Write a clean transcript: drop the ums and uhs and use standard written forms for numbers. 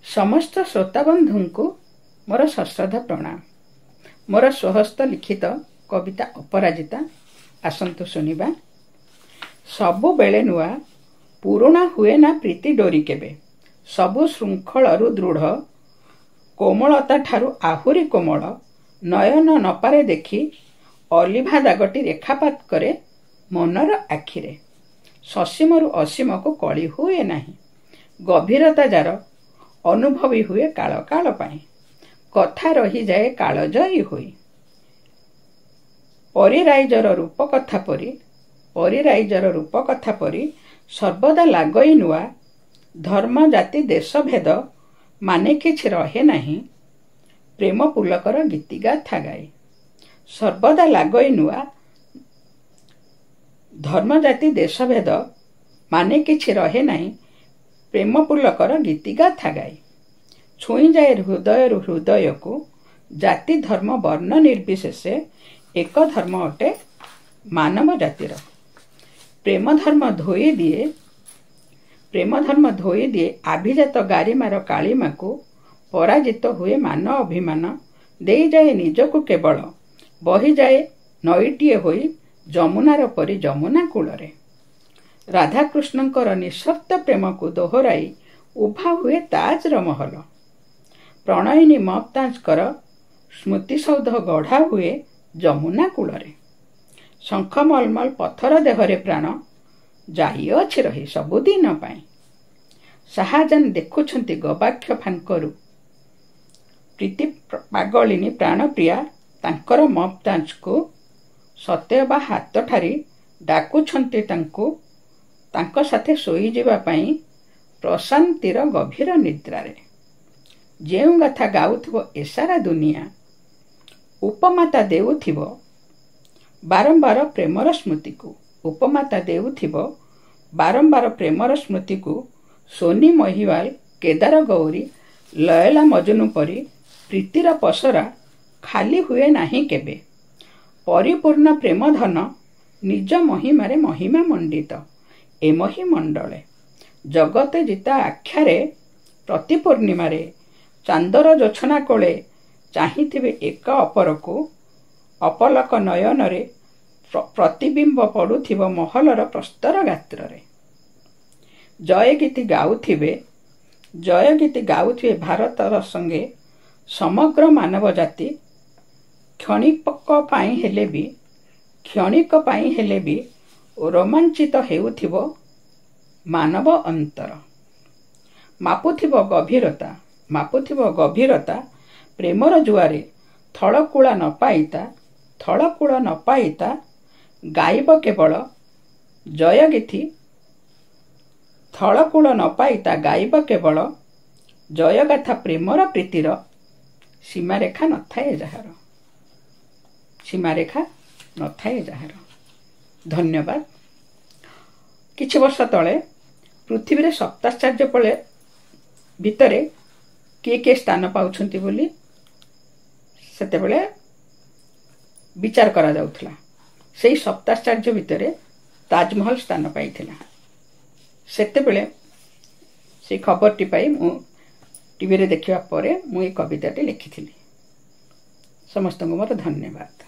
समस्त श्रोताबंधु को मोर सश्रद्धा प्रणाम। मोर स्वहस्त लिखित कविता अपराजिता आसंतु सुनिबा। सबु बेले नुआ पुराणा हुए ना प्रीति डोरी केबे, सबु श्रृंखलरु दृढ़ कोमलता ठारू आहुरी कोमल नयन नपारे देखी अलिभा दागटी रेखापात करे मनर आखिरे। ससीमरु असीम को कली हुए नाही, गभीरता जार अनुभवी हुए काल काल पाई, कथा रही जाए कालजयी हुई। परिराइजर रूप कथा परी सर्वदा लागई नुआ, धर्म जाति देश भेद माने किछि रहे नाही, प्रेम पुलकर गीतिगाथा गाई। सर्वदा लागई नुआ, धर्म जाति देश भेद माने किछि रहे नाही, प्रेम पुलकर गीतिगाथा गाई। छुई जाए हृदय हृदय को, जाति धर्म वर्ण निर्विशेषे एक धर्म अटे मानव जातिर। प्रेम धर्म धोई दिए आभिजात गारिमार कालीमा को, पराजित हुए मान अभिमान दे जाए निजको केवल, बही जाए नईटीए होई जमुनार परी जमुना कूलरे। राधाकृष्णंकर निःशर्त प्रेम को दोहराई उभा हुए ताजर महल, प्रणयिनी ममताजकर स्मृतिसौध गढ़ा हुए जमुना कूलरे। शंख मलमल पत्थर देहरे प्राण जाई अछि रही सबुदिन पाई। शाहजान देखुछंती गवाक्ष फांकरु, प्रीति पागलिनी प्राणप्रिया तांकर ममताज को सतेबा हाथ ठारी डाकुछंती तांको, तांको साथे सोई जीवा पाई प्रशांतिर गभीर निद्रारे। जेउ गाथा गाउथिबो ए सारा दुनिया, उपमाता देउथिबो बारंबार प्रेमर स्मृति को, उपमाता देउथिबो बारंबार प्रेमर स्मृति को। सोनी महिवाल केदार गौरी लयला मजनू परी प्रीतिर पसरा खाली हुए नाही केबे। परिपूर्ण प्रेम धन निज महिमारे महिमा मंडित ए महिमंडले। जगते जिता आख्यारे प्रति पूर्णिमारे चांदर जोछना कोले चाहिथिबे एक अपर को, अपलक नयनरे प्रतिबिंब पड़ुथिबो महलर प्रस्तर गात्ररे। जय गीति गाउथिबे भारतर संगे समग्र मानव जाति। क्षणिक पाई हेले भी रोमांचित हेउथिबो मानव अंतर। मापुथिबो गभीरता प्रेमर जुआरे थलकूला न पाइता गाइब केवल जय गीति। थलकूल न पाइता गाइब केवल जय गाथा प्रेमर प्रीतिर। सीमारेखा नथाए जाहार। धन्यवाद। किछि वर्ष तले पृथ्वी रे सप्ताश्चर्य पले भितरे किए स्थान पाउछंती बोली सेतेबेले विचार करा जाउथला। सेई सप्ताश्चर्य भितरे ताजमहल स्थान पाइथिला। सेतेबेले से खबरटी पाई मु टीवी रे देखिबा परे मु ए कविताटी लिखिथिली। समस्त को मोर धन्यवाद।